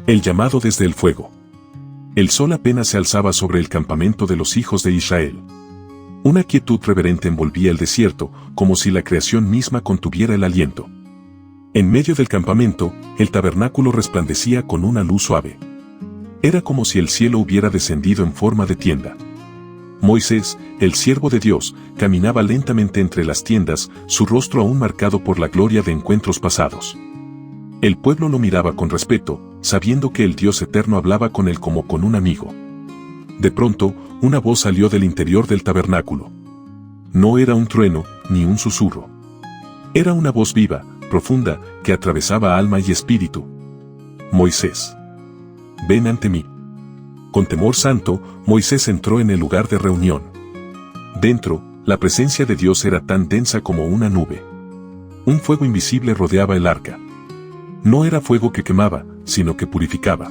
El llamado desde el fuego. El sol apenas se alzaba sobre el campamento de los hijos de Israel. Una quietud reverente envolvía el desierto, como si la creación misma contuviera el aliento. En medio del campamento, el tabernáculo resplandecía con una luz suave. Era como si el cielo hubiera descendido en forma de tienda. Moisés, el siervo de Dios, caminaba lentamente entre las tiendas, su rostro aún marcado por la gloria de encuentros pasados. El pueblo lo miraba con respeto, sabiendo que el Dios eterno hablaba con él como con un amigo. De pronto, una voz salió del interior del tabernáculo. No era un trueno, ni un susurro. Era una voz viva, profunda, que atravesaba alma y espíritu. Moisés, ven ante mí. Con temor santo, Moisés entró en el lugar de reunión. Dentro, la presencia de Dios era tan densa como una nube. Un fuego invisible rodeaba el arca. No era fuego que quemaba, sino que purificaba.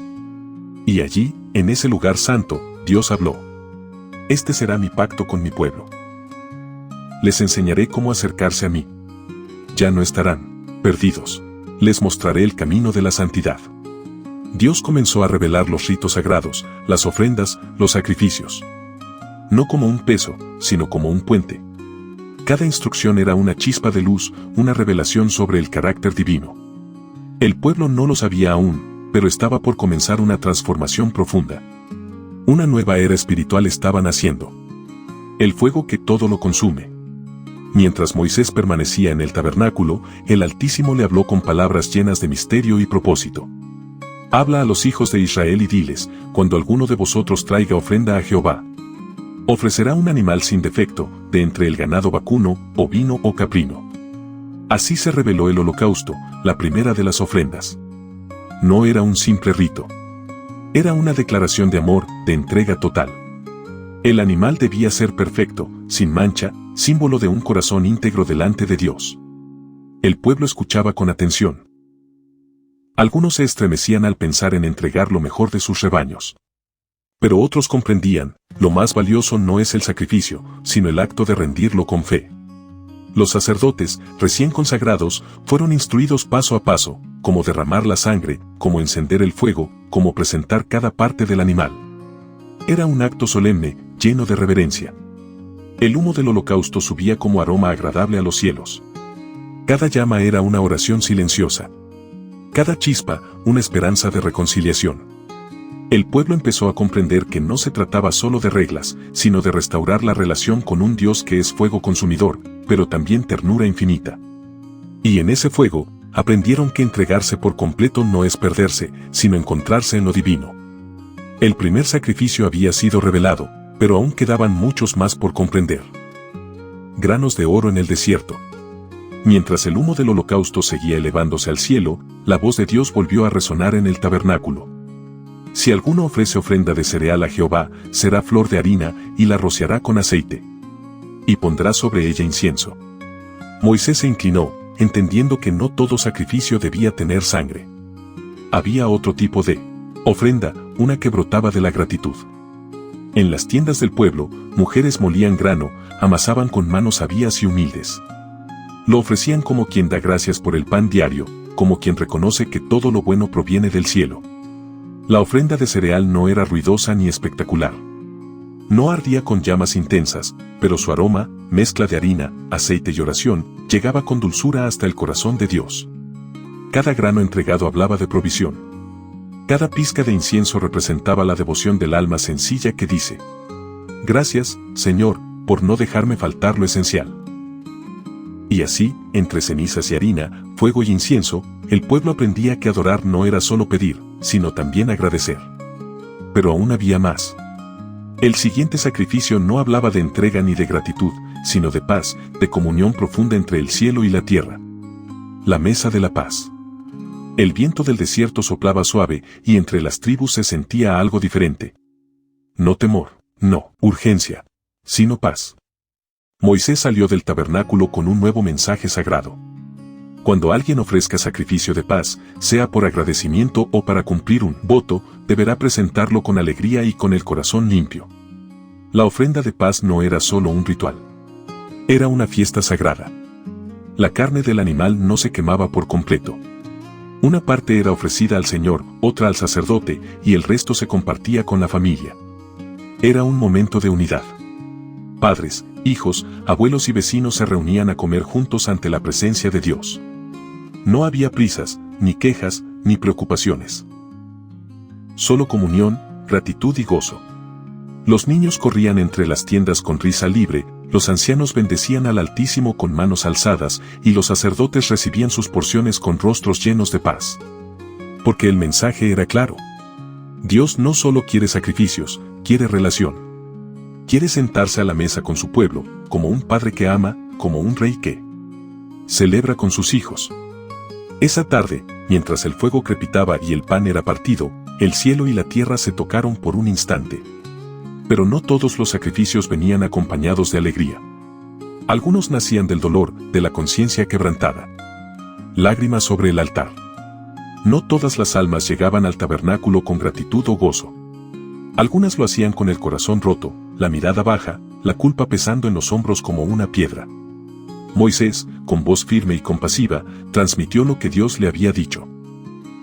Y allí, en ese lugar santo, Dios habló. Este será mi pacto con mi pueblo. Les enseñaré cómo acercarse a mí. Ya no estarán perdidos. Les mostraré el camino de la santidad. Dios comenzó a revelar los ritos sagrados, las ofrendas, los sacrificios. No como un peso, sino como un puente. Cada instrucción era una chispa de luz, una revelación sobre el carácter divino. El pueblo no lo sabía aún, pero estaba por comenzar una transformación profunda. Una nueva era espiritual estaba naciendo. El fuego que todo lo consume. Mientras Moisés permanecía en el tabernáculo, el Altísimo le habló con palabras llenas de misterio y propósito. Habla a los hijos de Israel y diles, cuando alguno de vosotros traiga ofrenda a Jehová, ofrecerá un animal sin defecto, de entre el ganado vacuno, ovino o caprino. Así se reveló el holocausto, la primera de las ofrendas. No era un simple rito. Era una declaración de amor, de entrega total. El animal debía ser perfecto, sin mancha, símbolo de un corazón íntegro delante de Dios. El pueblo escuchaba con atención. Algunos se estremecían al pensar en entregar lo mejor de sus rebaños. Pero otros comprendían, lo más valioso no es el sacrificio, sino el acto de rendirlo con fe. Los sacerdotes, recién consagrados, fueron instruidos paso a paso, cómo derramar la sangre, cómo encender el fuego, cómo presentar cada parte del animal. Era un acto solemne, lleno de reverencia. El humo del holocausto subía como aroma agradable a los cielos. Cada llama era una oración silenciosa. Cada chispa, una esperanza de reconciliación. El pueblo empezó a comprender que no se trataba solo de reglas, sino de restaurar la relación con un Dios que es fuego consumidor, pero también ternura infinita. Y en ese fuego, aprendieron que entregarse por completo no es perderse, sino encontrarse en lo divino. El primer sacrificio había sido revelado, pero aún quedaban muchos más por comprender. Granos de oro en el desierto. Mientras el humo del holocausto seguía elevándose al cielo, la voz de Dios volvió a resonar en el tabernáculo. Si alguno ofrece ofrenda de cereal a Jehová, será flor de harina, y la rociará con aceite. Y pondrá sobre ella incienso. Moisés se inclinó, entendiendo que no todo sacrificio debía tener sangre. Había otro tipo de ofrenda, una que brotaba de la gratitud. En las tiendas del pueblo, mujeres molían grano, amasaban con manos sabias y humildes. Lo ofrecían como quien da gracias por el pan diario, como quien reconoce que todo lo bueno proviene del cielo. La ofrenda de cereal no era ruidosa ni espectacular. No ardía con llamas intensas, pero su aroma, mezcla de harina, aceite y oración, llegaba con dulzura hasta el corazón de Dios. Cada grano entregado hablaba de provisión. Cada pizca de incienso representaba la devoción del alma sencilla que dice: gracias, Señor, por no dejarme faltar lo esencial. Y así, entre cenizas y harina, fuego y incienso, el pueblo aprendía que adorar no era solo pedir, sino también agradecer. Pero aún había más. El siguiente sacrificio no hablaba de entrega ni de gratitud, sino de paz, de comunión profunda entre el cielo y la tierra. La mesa de la paz. El viento del desierto soplaba suave, y entre las tribus se sentía algo diferente. No temor, no urgencia, sino paz. Moisés salió del tabernáculo con un nuevo mensaje sagrado. Cuando alguien ofrezca sacrificio de paz, sea por agradecimiento o para cumplir un voto, deberá presentarlo con alegría y con el corazón limpio. La ofrenda de paz no era solo un ritual. Era una fiesta sagrada. La carne del animal no se quemaba por completo. Una parte era ofrecida al Señor, otra al sacerdote, y el resto se compartía con la familia. Era un momento de unidad. Padres, hijos, abuelos y vecinos se reunían a comer juntos ante la presencia de Dios. No había prisas, ni quejas, ni preocupaciones. Solo comunión, gratitud y gozo. Los niños corrían entre las tiendas con risa libre, los ancianos bendecían al Altísimo con manos alzadas, y los sacerdotes recibían sus porciones con rostros llenos de paz. Porque el mensaje era claro. Dios no solo quiere sacrificios, quiere relación. Quiere sentarse a la mesa con su pueblo, como un padre que ama, como un rey que celebra con sus hijos. Esa tarde, mientras el fuego crepitaba y el pan era partido, el cielo y la tierra se tocaron por un instante. Pero no todos los sacrificios venían acompañados de alegría. Algunos nacían del dolor, de la conciencia quebrantada. Lágrimas sobre el altar. No todas las almas llegaban al tabernáculo con gratitud o gozo. Algunas lo hacían con el corazón roto, la mirada baja, la culpa pesando en los hombros como una piedra. Moisés, con voz firme y compasiva, transmitió lo que Dios le había dicho.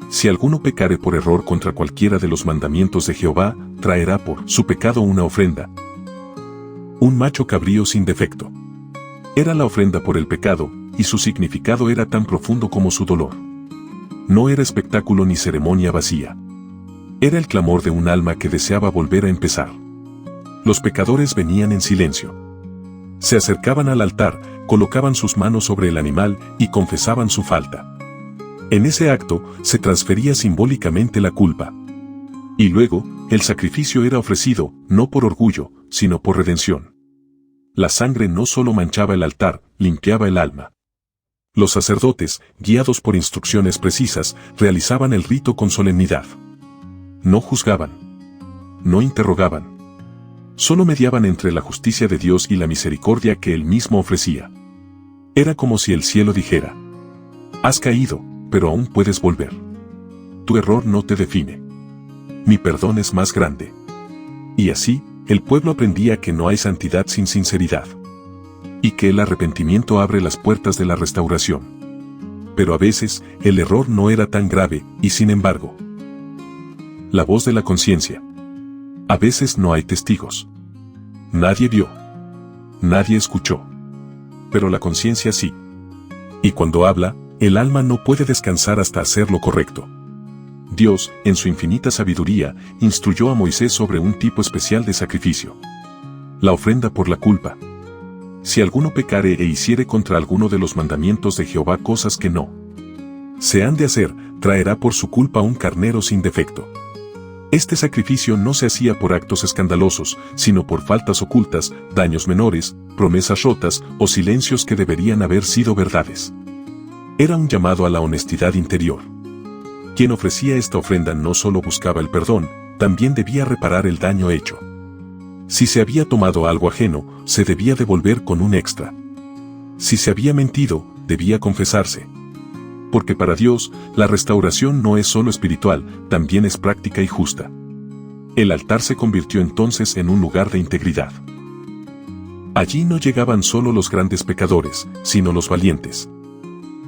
Si alguno pecare por error contra cualquiera de los mandamientos de Jehová, traerá por su pecado una ofrenda. Un macho cabrío sin defecto. Era la ofrenda por el pecado, y su significado era tan profundo como su dolor. No era espectáculo ni ceremonia vacía. Era el clamor de un alma que deseaba volver a empezar. Los pecadores venían en silencio. Se acercaban al altar, colocaban sus manos sobre el animal y confesaban su falta. En ese acto se transfería simbólicamente la culpa. Y luego, el sacrificio era ofrecido, no por orgullo, sino por redención. La sangre no solo manchaba el altar, limpiaba el alma. Los sacerdotes, guiados por instrucciones precisas, realizaban el rito con solemnidad. No juzgaban. No interrogaban. Solo mediaban entre la justicia de Dios y la misericordia que Él mismo ofrecía. Era como si el cielo dijera: has caído, pero aún puedes volver. Tu error no te define. Mi perdón es más grande. Y así, el pueblo aprendía que no hay santidad sin sinceridad. Y que el arrepentimiento abre las puertas de la restauración. Pero a veces, el error no era tan grave, y sin embargo. La voz de la conciencia. A veces no hay testigos. Nadie vio. Nadie escuchó. Pero la conciencia sí. Y cuando habla, el alma no puede descansar hasta hacer lo correcto. Dios, en su infinita sabiduría, instruyó a Moisés sobre un tipo especial de sacrificio. La ofrenda por la culpa. Si alguno pecare e hiciere contra alguno de los mandamientos de Jehová cosas que no se han de hacer, traerá por su culpa un carnero sin defecto. Este sacrificio no se hacía por actos escandalosos, sino por faltas ocultas, daños menores, promesas rotas o silencios que deberían haber sido verdades. Era un llamado a la honestidad interior. Quien ofrecía esta ofrenda no solo buscaba el perdón, también debía reparar el daño hecho. Si se había tomado algo ajeno, se debía devolver con un extra. Si se había mentido, debía confesarse. Porque para Dios, la restauración no es solo espiritual, también es práctica y justa. El altar se convirtió entonces en un lugar de integridad. Allí no llegaban solo los grandes pecadores, sino los valientes.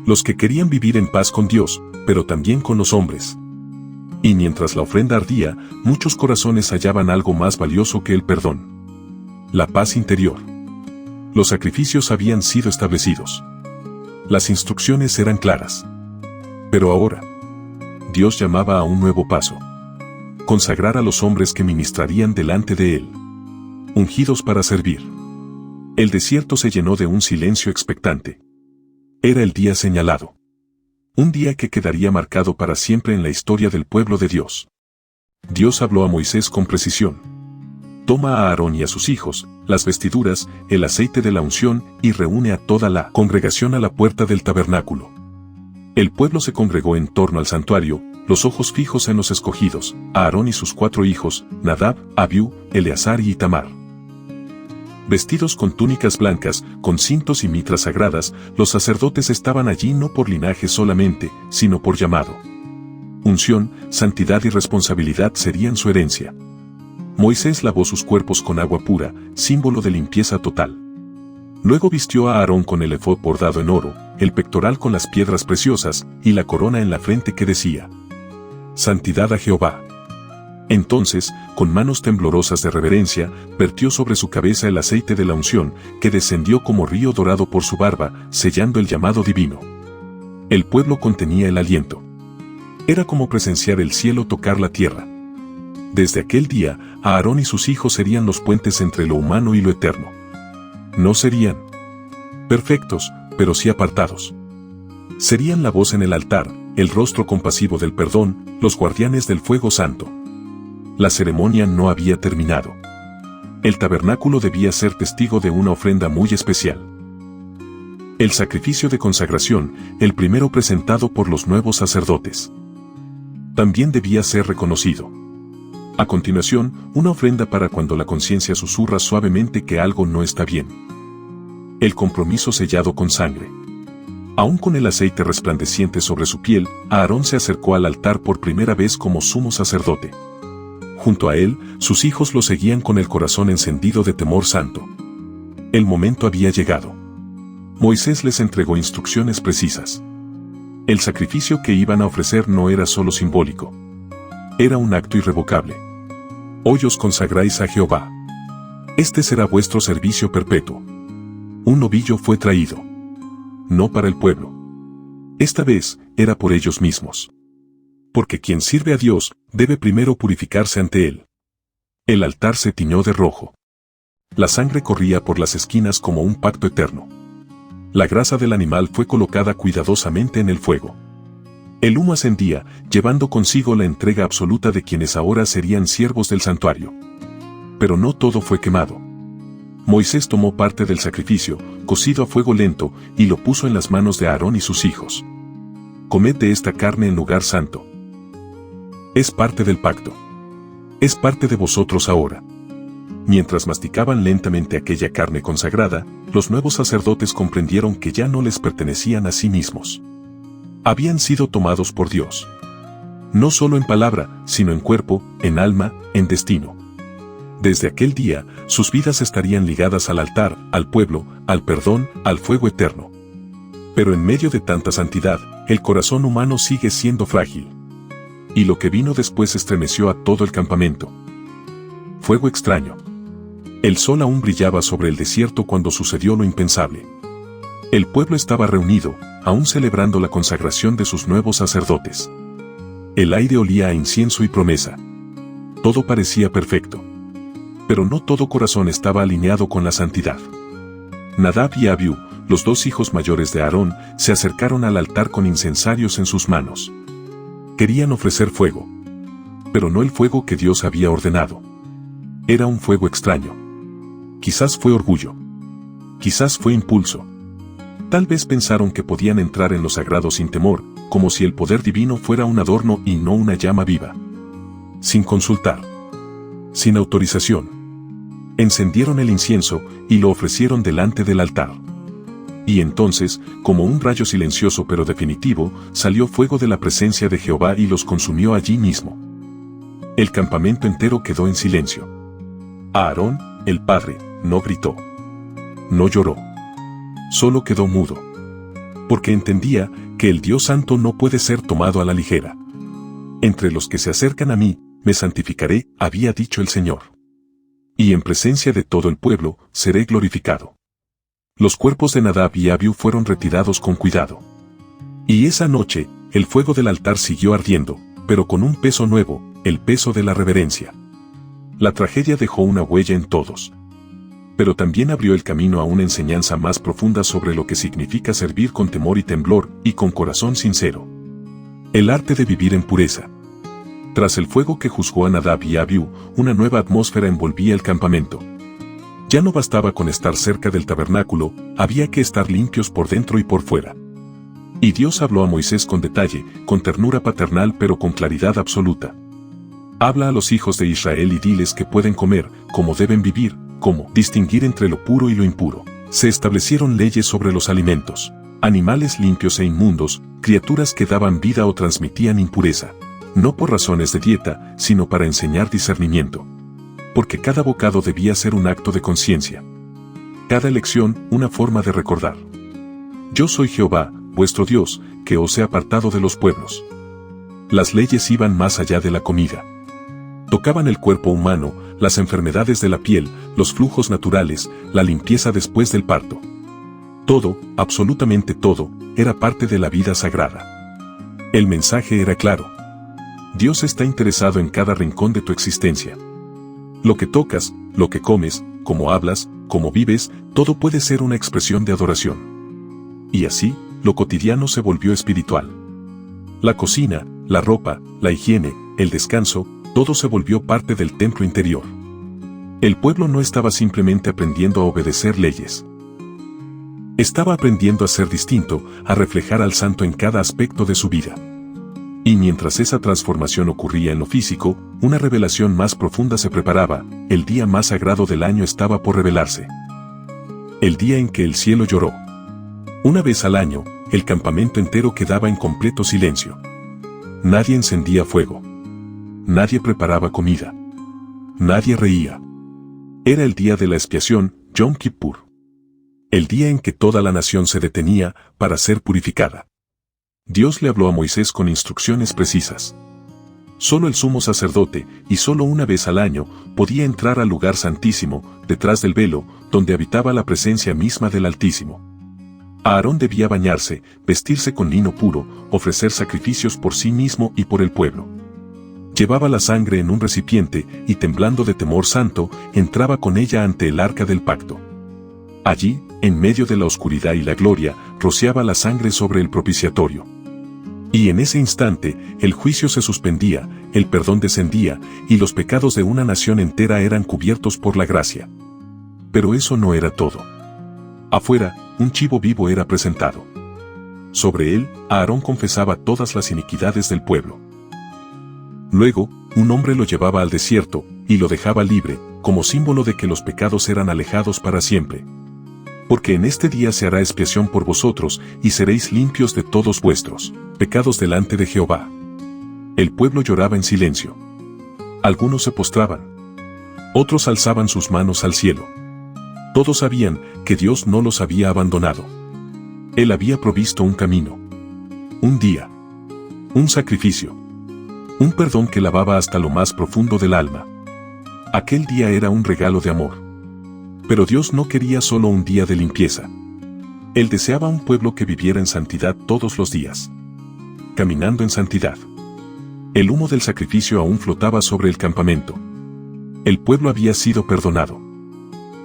Los que querían vivir en paz con Dios, pero también con los hombres. Y mientras la ofrenda ardía, muchos corazones hallaban algo más valioso que el perdón. La paz interior. Los sacrificios habían sido establecidos. Las instrucciones eran claras. Pero ahora, Dios llamaba a un nuevo paso. Consagrar a los hombres que ministrarían delante de Él. Ungidos para servir. El desierto se llenó de un silencio expectante. Era el día señalado. Un día que quedaría marcado para siempre en la historia del pueblo de Dios. Dios habló a Moisés con precisión. Toma a Aarón y a sus hijos, las vestiduras, el aceite de la unción, y reúne a toda la congregación a la puerta del tabernáculo. El pueblo se congregó en torno al santuario, los ojos fijos en los escogidos, Aarón y sus 4 hijos, Nadab, Abiú, Eleazar y Itamar. Vestidos con túnicas blancas, con cintos y mitras sagradas, los sacerdotes estaban allí no por linaje solamente, sino por llamado. Unción, santidad y responsabilidad serían su herencia. Moisés lavó sus cuerpos con agua pura, símbolo de limpieza total. Luego vistió a Aarón con el efod bordado en oro, el pectoral con las piedras preciosas y la corona en la frente que decía: Santidad a Jehová. Entonces, con manos temblorosas de reverencia, vertió sobre su cabeza el aceite de la unción, que descendió como río dorado por su barba, sellando el llamado divino. El pueblo contenía el aliento. Era como presenciar el cielo tocar la tierra. Desde aquel día, Aarón y sus hijos serían los puentes entre lo humano y lo eterno. No serían perfectos, pero sí apartados. Serían la voz en el altar, el rostro compasivo del perdón, los guardianes del fuego santo. La ceremonia no había terminado. El tabernáculo debía ser testigo de una ofrenda muy especial. El sacrificio de consagración, el primero presentado por los nuevos sacerdotes, también debía ser reconocido. A continuación, una ofrenda para cuando la conciencia susurra suavemente que algo no está bien. El compromiso sellado con sangre. Aún con el aceite resplandeciente sobre su piel, Aarón se acercó al altar por primera vez como sumo sacerdote. Junto a él, sus hijos lo seguían con el corazón encendido de temor santo. El momento había llegado. Moisés les entregó instrucciones precisas. El sacrificio que iban a ofrecer no era solo simbólico. Era un acto irrevocable. Hoy os consagráis a Jehová. Este será vuestro servicio perpetuo. Un novillo fue traído. No para el pueblo. Esta vez, era por ellos mismos. Porque quien sirve a Dios, debe primero purificarse ante Él. El altar se tiñó de rojo. La sangre corría por las esquinas como un pacto eterno. La grasa del animal fue colocada cuidadosamente en el fuego. El humo ascendía, llevando consigo la entrega absoluta de quienes ahora serían siervos del santuario. Pero no todo fue quemado. Moisés tomó parte del sacrificio, cocido a fuego lento, y lo puso en las manos de Aarón y sus hijos. Comed de esta carne en lugar santo. Es parte del pacto. Es parte de vosotros ahora. Mientras masticaban lentamente aquella carne consagrada, los nuevos sacerdotes comprendieron que ya no les pertenecían a sí mismos. Habían sido tomados por Dios. No solo en palabra, sino en cuerpo, en alma, en destino. Desde aquel día, sus vidas estarían ligadas al altar, al pueblo, al perdón, al fuego eterno. Pero en medio de tanta santidad, el corazón humano sigue siendo frágil. Y lo que vino después estremeció a todo el campamento. Fuego extraño. El sol aún brillaba sobre el desierto cuando sucedió lo impensable. El pueblo estaba reunido, aún celebrando la consagración de sus nuevos sacerdotes. El aire olía a incienso y promesa. Todo parecía perfecto. Pero no todo corazón estaba alineado con la santidad. Nadab y Abiú, los dos hijos mayores de Aarón, se acercaron al altar con incensarios en sus manos. Querían ofrecer fuego. Pero no el fuego que Dios había ordenado. Era un fuego extraño. Quizás fue orgullo. Quizás fue impulso. Tal vez pensaron que podían entrar en lo sagrado sin temor, como si el poder divino fuera un adorno y no una llama viva. Sin consultar. Sin autorización. Encendieron el incienso y lo ofrecieron delante del altar. Y entonces, como un rayo silencioso pero definitivo, salió fuego de la presencia de Jehová y los consumió allí mismo. El campamento entero quedó en silencio. Aarón, el padre, no gritó. No lloró. Solo quedó mudo. Porque entendía que el Dios Santo no puede ser tomado a la ligera. Entre los que se acercan a mí, me santificaré, había dicho el Señor. Y en presencia de todo el pueblo, seré glorificado. Los cuerpos de Nadab y Abiú fueron retirados con cuidado. Y esa noche, el fuego del altar siguió ardiendo, pero con un peso nuevo, el peso de la reverencia. La tragedia dejó una huella en todos. Pero también abrió el camino a una enseñanza más profunda sobre lo que significa servir con temor y temblor, y con corazón sincero. El arte de vivir en pureza. Tras el fuego que juzgó a Nadab y Abiú, una nueva atmósfera envolvía el campamento. Ya no bastaba con estar cerca del tabernáculo, había que estar limpios por dentro y por fuera. Y Dios habló a Moisés con detalle, con ternura paternal pero con claridad absoluta. Habla a los hijos de Israel y diles que pueden comer, cómo deben vivir, cómo distinguir entre lo puro y lo impuro. Se establecieron leyes sobre los alimentos, animales limpios e inmundos, criaturas que daban vida o transmitían impureza. No por razones de dieta, sino para enseñar discernimiento. Porque cada bocado debía ser un acto de conciencia. Cada elección, una forma de recordar. Yo soy Jehová, vuestro Dios, que os he apartado de los pueblos. Las leyes iban más allá de la comida. Tocaban el cuerpo humano, las enfermedades de la piel, los flujos naturales, la limpieza después del parto. Todo, absolutamente todo, era parte de la vida sagrada. El mensaje era claro. Dios está interesado en cada rincón de tu existencia. Lo que tocas, lo que comes, cómo hablas, cómo vives, todo puede ser una expresión de adoración. Y así, lo cotidiano se volvió espiritual. La cocina, la ropa, la higiene, el descanso, todo se volvió parte del templo interior. El pueblo no estaba simplemente aprendiendo a obedecer leyes. Estaba aprendiendo a ser distinto, a reflejar al santo en cada aspecto de su vida. Y mientras esa transformación ocurría en lo físico, una revelación más profunda se preparaba, el día más sagrado del año estaba por revelarse. El día en que el cielo lloró. Una vez al año, el campamento entero quedaba en completo silencio. Nadie encendía fuego. Nadie preparaba comida. Nadie reía. Era el día de la expiación, Yom Kippur. El día en que toda la nación se detenía para ser purificada. Dios le habló a Moisés con instrucciones precisas. Solo el sumo sacerdote, y solo una vez al año, podía entrar al lugar santísimo, detrás del velo, donde habitaba la presencia misma del Altísimo. Aarón debía bañarse, vestirse con lino puro, ofrecer sacrificios por sí mismo y por el pueblo. Llevaba la sangre en un recipiente y temblando de temor santo, entraba con ella ante el arca del pacto. Allí, en medio de la oscuridad y la gloria, rociaba la sangre sobre el propiciatorio. Y en ese instante, el juicio se suspendía, el perdón descendía, y los pecados de una nación entera eran cubiertos por la gracia. Pero eso no era todo. Afuera, un chivo vivo era presentado. Sobre él, Aarón confesaba todas las iniquidades del pueblo. Luego, un hombre lo llevaba al desierto, y lo dejaba libre, como símbolo de que los pecados eran alejados para siempre. Porque en este día se hará expiación por vosotros, y seréis limpios de todos vuestros pecados delante de Jehová. El pueblo lloraba en silencio. Algunos se postraban. Otros alzaban sus manos al cielo. Todos sabían que Dios no los había abandonado. Él había provisto un camino. Un día. Un sacrificio. Un perdón que lavaba hasta lo más profundo del alma. Aquel día era un regalo de amor. Pero Dios no quería solo un día de limpieza. Él deseaba un pueblo que viviera en santidad todos los días. Caminando en santidad. El humo del sacrificio aún flotaba sobre el campamento. El pueblo había sido perdonado.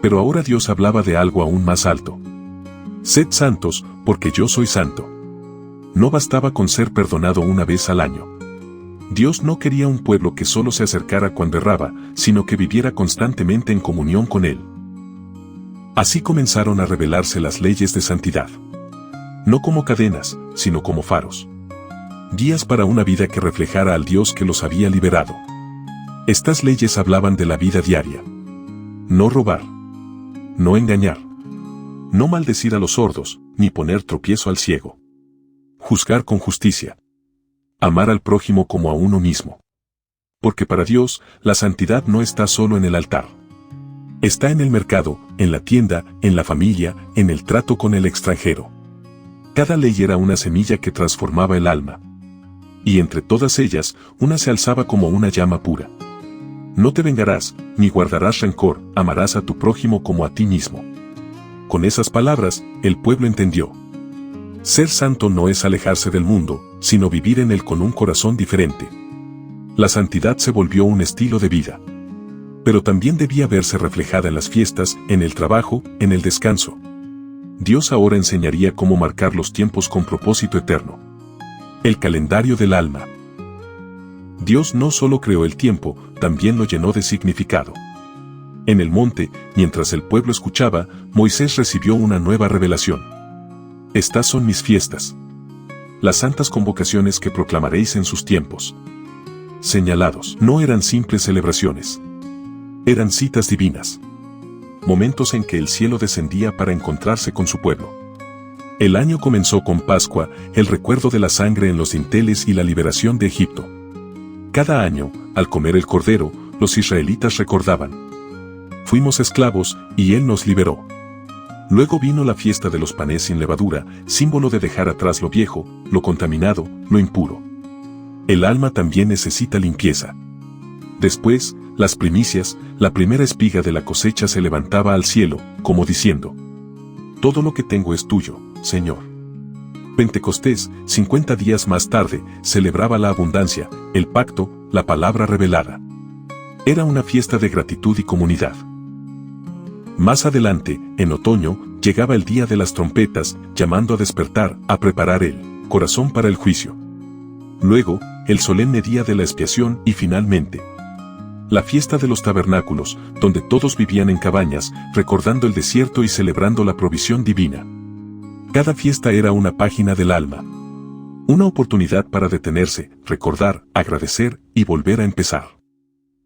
Pero ahora Dios hablaba de algo aún más alto. Sed santos, porque yo soy santo. No bastaba con ser perdonado una vez al año. Dios no quería un pueblo que solo se acercara cuando erraba, sino que viviera constantemente en comunión con Él. Así comenzaron a revelarse las leyes de santidad. No como cadenas, sino como faros. Guías para una vida que reflejara al Dios que los había liberado. Estas leyes hablaban de la vida diaria. No robar. No engañar. No maldecir a los sordos, ni poner tropiezo al ciego. Juzgar con justicia. Amar al prójimo como a uno mismo. Porque para Dios, la santidad no está solo en el altar. Está en el mercado, en la tienda, en la familia, en el trato con el extranjero. Cada ley era una semilla que transformaba el alma. Y entre todas ellas, una se alzaba como una llama pura. No te vengarás, ni guardarás rencor, amarás a tu prójimo como a ti mismo. Con esas palabras, el pueblo entendió. Ser santo no es alejarse del mundo, sino vivir en él con un corazón diferente. La santidad se volvió un estilo de vida. Pero también debía verse reflejada en las fiestas, en el trabajo, en el descanso. Dios ahora enseñaría cómo marcar los tiempos con propósito eterno. El calendario del alma. Dios no solo creó el tiempo, también lo llenó de significado. En el monte, mientras el pueblo escuchaba, Moisés recibió una nueva revelación. Estas son mis fiestas. Las santas convocaciones que proclamaréis en sus tiempos. Señalados. No eran simples celebraciones. Eran citas divinas. Momentos en que el cielo descendía para encontrarse con su pueblo. El año comenzó con Pascua, el recuerdo de la sangre en los dinteles y la liberación de Egipto. Cada año, al comer el cordero, los israelitas recordaban. Fuimos esclavos, y Él nos liberó. Luego vino la fiesta de los panes sin levadura, símbolo de dejar atrás lo viejo, lo contaminado, lo impuro. El alma también necesita limpieza. Después, las primicias, la primera espiga de la cosecha se levantaba al cielo, como diciendo: todo lo que tengo es tuyo, Señor. Pentecostés, 50 días más tarde, celebraba la abundancia, el pacto, la palabra revelada. Era una fiesta de gratitud y comunidad. Más adelante, en otoño, llegaba el día de las trompetas, llamando a despertar, a preparar el corazón para el juicio. Luego, el solemne día de la expiación y finalmente, la fiesta de los tabernáculos, donde todos vivían en cabañas, recordando el desierto y celebrando la provisión divina. Cada fiesta era una página del alma. Una oportunidad para detenerse, recordar, agradecer y volver a empezar.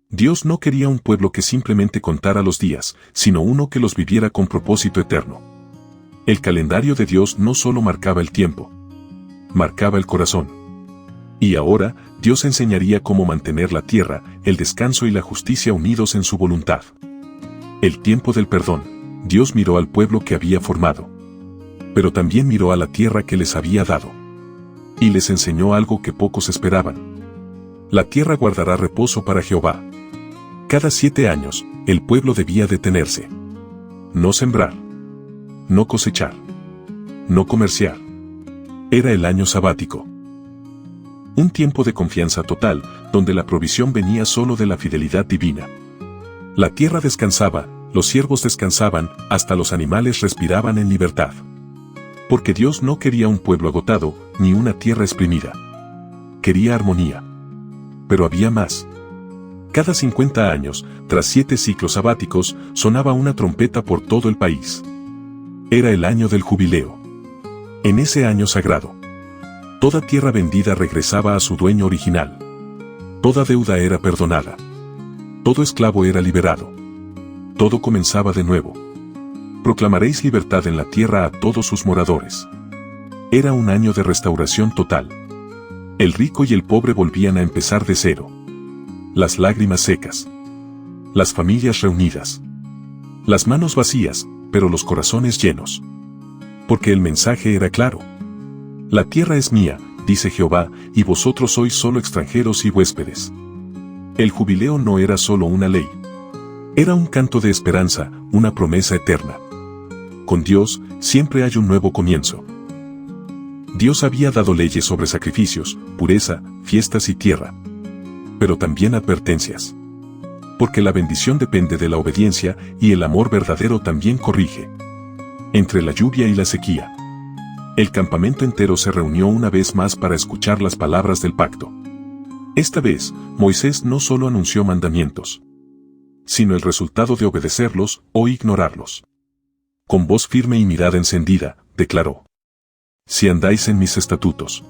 Dios no quería un pueblo que simplemente contara los días, sino uno que los viviera con propósito eterno. El calendario de Dios no solo marcaba el tiempo, marcaba el corazón. Y ahora, Dios enseñaría cómo mantener la tierra, el descanso y la justicia unidos en su voluntad. El tiempo del perdón. Dios miró al pueblo que había formado, pero también miró a la tierra que les había dado. Y les enseñó algo que pocos esperaban. La tierra guardará reposo para Jehová. Cada 7 años, el pueblo debía detenerse. No sembrar. No cosechar. No comerciar. Era el año sabático. Un tiempo de confianza total, donde la provisión venía solo de la fidelidad divina. La tierra descansaba, los siervos descansaban, hasta los animales respiraban en libertad. Porque Dios no quería un pueblo agotado, ni una tierra exprimida. Quería armonía. Pero había más. Cada 50 años, tras 7 ciclos sabáticos, sonaba una trompeta por todo el país. Era el año del jubileo. En ese año sagrado, toda tierra vendida regresaba a su dueño original. Toda deuda era perdonada. Todo esclavo era liberado. Todo comenzaba de nuevo. Proclamaréis libertad en la tierra a todos sus moradores. Era un año de restauración total. El rico y el pobre volvían a empezar de cero. Las lágrimas secas. Las familias reunidas. Las manos vacías, pero los corazones llenos. Porque el mensaje era claro. La tierra es mía, dice Jehová, y vosotros sois solo extranjeros y huéspedes. El jubileo no era solo una ley. Era un canto de esperanza, una promesa eterna. Con Dios, siempre hay un nuevo comienzo. Dios había dado leyes sobre sacrificios, pureza, fiestas y tierra. Pero también advertencias. Porque la bendición depende de la obediencia y el amor verdadero también corrige. Entre la lluvia y la sequía, el campamento entero se reunió una vez más para escuchar las palabras del pacto. Esta vez, Moisés no solo anunció mandamientos, sino el resultado de obedecerlos o ignorarlos. Con voz firme y mirada encendida, declaró: si andáis en mis estatutos,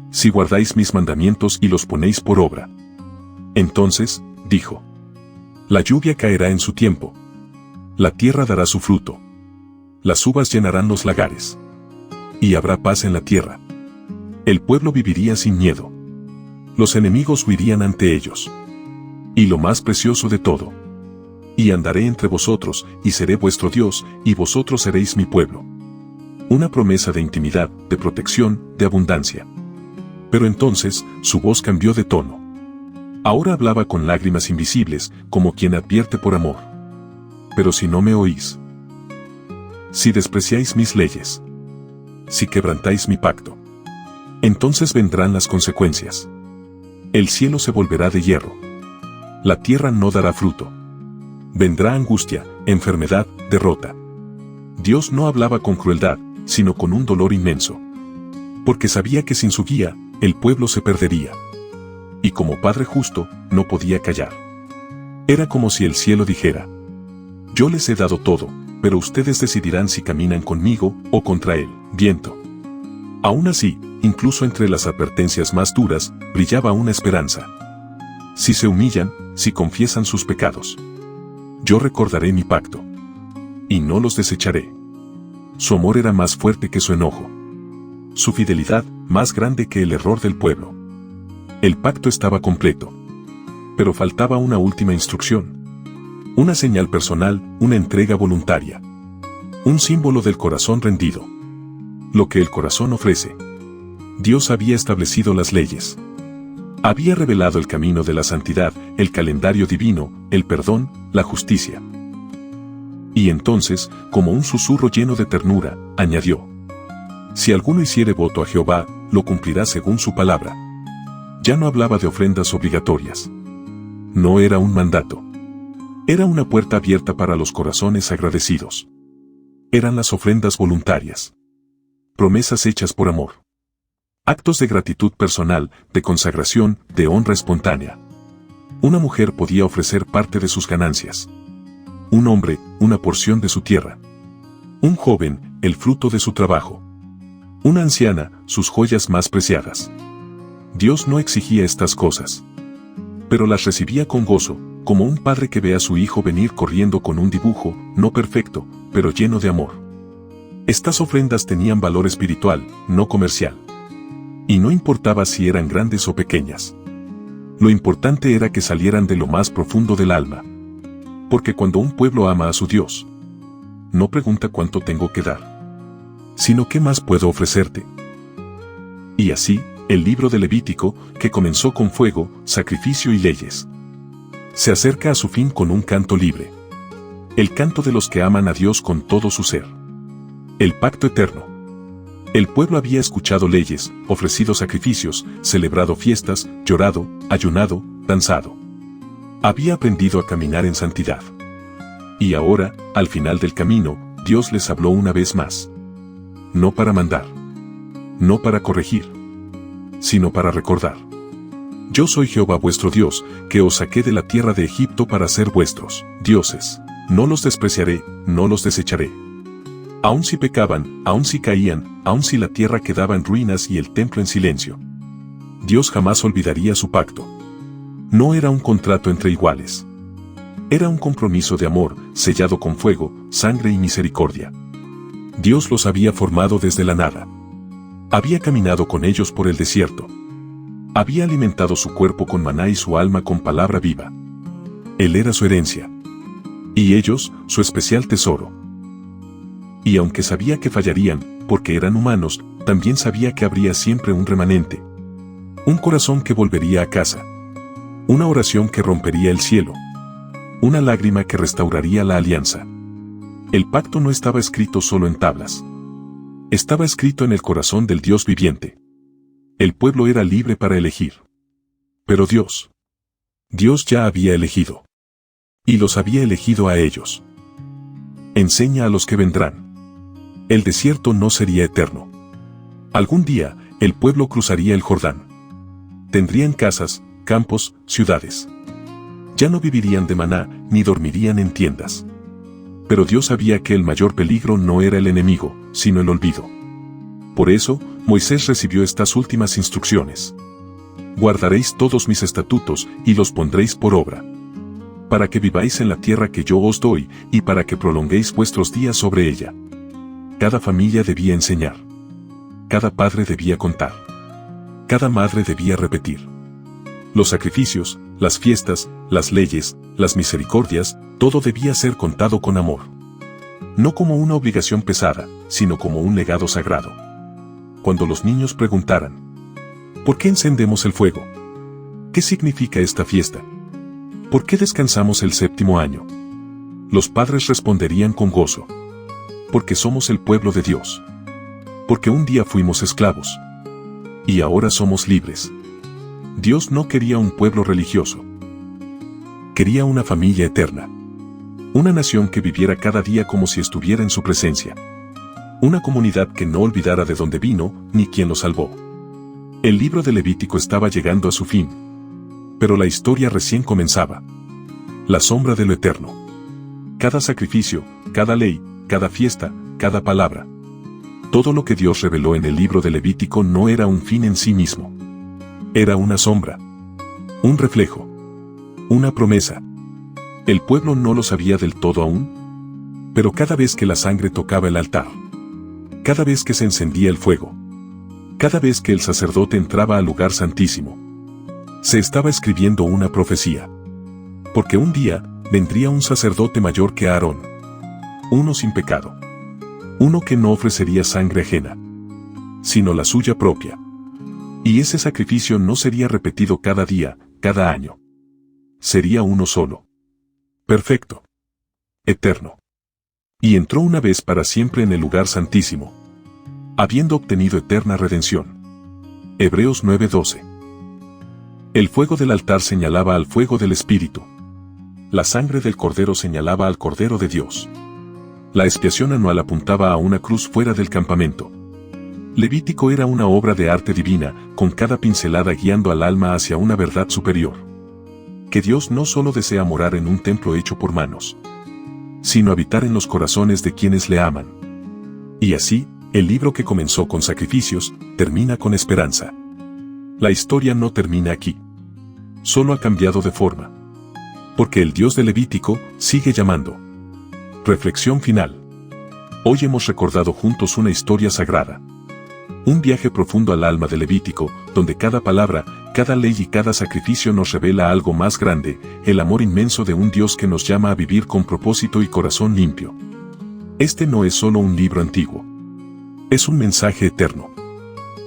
si guardáis mis mandamientos y los ponéis por obra. Entonces, dijo, la lluvia caerá en su tiempo. La tierra dará su fruto. Las uvas llenarán los lagares. Y habrá paz en la tierra. El pueblo viviría sin miedo. Los enemigos huirían ante ellos. Y lo más precioso de todo: y andaré entre vosotros, y seré vuestro Dios, y vosotros seréis mi pueblo. Una promesa de intimidad, de protección, de abundancia. Pero entonces, su voz cambió de tono. Ahora hablaba con lágrimas invisibles, como quien advierte por amor. Pero si no me oís, si despreciáis mis leyes, si quebrantáis mi pacto, entonces vendrán las consecuencias. El cielo se volverá de hierro. La tierra no dará fruto. Vendrá angustia, enfermedad, derrota. Dios no hablaba con crueldad, sino con un dolor inmenso. Porque sabía que sin su guía, el pueblo se perdería. Y como Padre justo, no podía callar. Era como si el cielo dijera: yo les he dado todo, pero ustedes decidirán si caminan conmigo o contra el viento. Aún así, incluso entre las advertencias más duras, brillaba una esperanza. Si se humillan, si confiesan sus pecados, yo recordaré mi pacto. Y no los desecharé. Su amor era más fuerte que su enojo. Su fidelidad, más grande que el error del pueblo. El pacto estaba completo. Pero faltaba una última instrucción. Una señal personal, una entrega voluntaria. Un símbolo del corazón rendido. Lo que el corazón ofrece. Dios había establecido las leyes. Había revelado el camino de la santidad, el calendario divino, el perdón, la justicia. Y entonces, como un susurro lleno de ternura, añadió: si alguno hiciere voto a Jehová, lo cumplirá según su palabra. Ya no hablaba de ofrendas obligatorias. No era un mandato. Era una puerta abierta para los corazones agradecidos. Eran las ofrendas voluntarias. Promesas hechas por amor. Actos de gratitud personal, de consagración, de honra espontánea. Una mujer podía ofrecer parte de sus ganancias. Un hombre, una porción de su tierra. Un joven, el fruto de su trabajo. Una anciana, sus joyas más preciadas. Dios no exigía estas cosas, pero las recibía con gozo, como un padre que ve a su hijo venir corriendo con un dibujo, no perfecto, pero lleno de amor. Estas ofrendas tenían valor espiritual, no comercial. Y no importaba si eran grandes o pequeñas. Lo importante era que salieran de lo más profundo del alma. Porque cuando un pueblo ama a su Dios, no pregunta cuánto tengo que dar, sino qué más puedo ofrecerte. Y así, el libro de Levítico, que comenzó con fuego, sacrificio y leyes, se acerca a su fin con un canto libre. El canto de los que aman a Dios con todo su ser. El pacto eterno. El pueblo había escuchado leyes, ofrecido sacrificios, celebrado fiestas, llorado, ayunado, danzado. Había aprendido a caminar en santidad. Y ahora, al final del camino, Dios les habló una vez más. No para mandar. No para corregir. Sino para recordar. Yo soy Jehová vuestro Dios, que os saqué de la tierra de Egipto para ser vuestros dioses. No los despreciaré, no los desecharé. Aun si pecaban, aun si caían, aun si la tierra quedaba en ruinas y el templo en silencio. Dios jamás olvidaría su pacto. No era un contrato entre iguales. Era un compromiso de amor, sellado con fuego, sangre y misericordia. Dios los había formado desde la nada. Había caminado con ellos por el desierto. Había alimentado su cuerpo con maná y su alma con palabra viva. Él era su herencia. Y ellos, su especial tesoro. Y aunque sabía que fallarían, porque eran humanos, también sabía que habría siempre un remanente. Un corazón que volvería a casa. Una oración que rompería el cielo. Una lágrima que restauraría la alianza. El pacto no estaba escrito solo en tablas. Estaba escrito en el corazón del Dios viviente. El pueblo era libre para elegir. Pero Dios ya había elegido. Y los había elegido a ellos. Enseña a los que vendrán. El desierto no sería eterno. Algún día, el pueblo cruzaría el Jordán. Tendrían casas, campos, ciudades. Ya no vivirían de maná, ni dormirían en tiendas. Pero Dios sabía que el mayor peligro no era el enemigo, sino el olvido. Por eso, Moisés recibió estas últimas instrucciones. Guardaréis todos mis estatutos y los pondréis por obra. Para que viváis en la tierra que yo os doy, y para que prolonguéis vuestros días sobre ella. Cada familia debía enseñar. Cada padre debía contar. Cada madre debía repetir. Los sacrificios, las fiestas, las leyes, las misericordias, todo debía ser contado con amor. No como una obligación pesada, sino como un legado sagrado. Cuando los niños preguntaran: ¿por qué encendemos el fuego? ¿Qué significa esta fiesta? ¿Por qué descansamos el séptimo año? Los padres responderían con gozo. Porque somos el pueblo de Dios. Porque un día fuimos esclavos. Y ahora somos libres. Dios no quería un pueblo religioso. Quería una familia eterna. Una nación que viviera cada día como si estuviera en su presencia. Una comunidad que no olvidara de dónde vino, ni quién lo salvó. El libro de Levítico estaba llegando a su fin. Pero la historia recién comenzaba. La sombra de lo eterno. Cada sacrificio, cada ley, cada fiesta, cada palabra. Todo lo que Dios reveló en el libro de Levítico no era un fin en sí mismo. Era una sombra. Un reflejo. Una promesa. El pueblo no lo sabía del todo aún. Pero cada vez que la sangre tocaba el altar. Cada vez que se encendía el fuego. Cada vez que el sacerdote entraba al lugar santísimo. Se estaba escribiendo una profecía. Porque un día, vendría un sacerdote mayor que Aarón. Uno sin pecado. Uno que no ofrecería sangre ajena, sino la suya propia. Y ese sacrificio no sería repetido cada día, cada año. Sería uno solo. Perfecto. Eterno. Y entró una vez para siempre en el lugar santísimo, habiendo obtenido eterna redención. Hebreos 9:12. El fuego del altar señalaba al fuego del Espíritu. La sangre del Cordero señalaba al Cordero de Dios. La expiación anual apuntaba a una cruz fuera del campamento. Levítico era una obra de arte divina, con cada pincelada guiando al alma hacia una verdad superior. Que Dios no solo desea morar en un templo hecho por manos, sino habitar en los corazones de quienes le aman. Y así, el libro que comenzó con sacrificios, termina con esperanza. La historia no termina aquí. Solo ha cambiado de forma. Porque el Dios de Levítico sigue llamando. Reflexión final. Hoy hemos recordado juntos una historia sagrada. Un viaje profundo al alma de Levítico, donde cada palabra, cada ley y cada sacrificio nos revela algo más grande, el amor inmenso de un Dios que nos llama a vivir con propósito y corazón limpio. Este no es solo un libro antiguo. Es un mensaje eterno.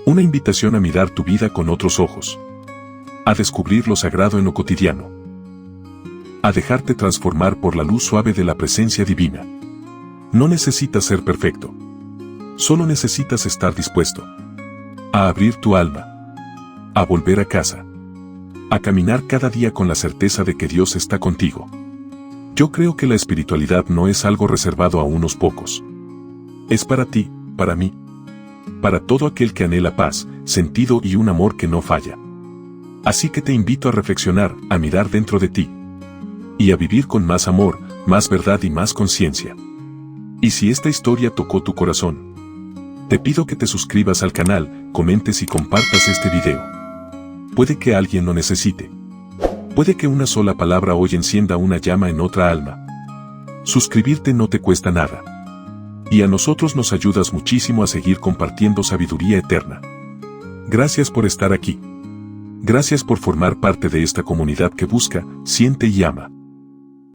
Una invitación a mirar tu vida con otros ojos. A descubrir lo sagrado en lo cotidiano. A dejarte transformar por la luz suave de la presencia divina. No necesitas ser perfecto. Solo necesitas estar dispuesto a abrir tu alma, a volver a casa, a caminar cada día con la certeza de que Dios está contigo. Yo creo que la espiritualidad no es algo reservado a unos pocos. Es para ti, para mí, para todo aquel que anhela paz, sentido y un amor que no falla. Así que te invito a reflexionar, a mirar dentro de ti y a vivir con más amor, más verdad y más conciencia. Y si esta historia tocó tu corazón, te pido que te suscribas al canal, comentes y compartas este video. Puede que alguien lo necesite. Puede que una sola palabra hoy encienda una llama en otra alma. Suscribirte no te cuesta nada. Y a nosotros nos ayudas muchísimo a seguir compartiendo sabiduría eterna. Gracias por estar aquí. Gracias por formar parte de esta comunidad que busca, siente y ama.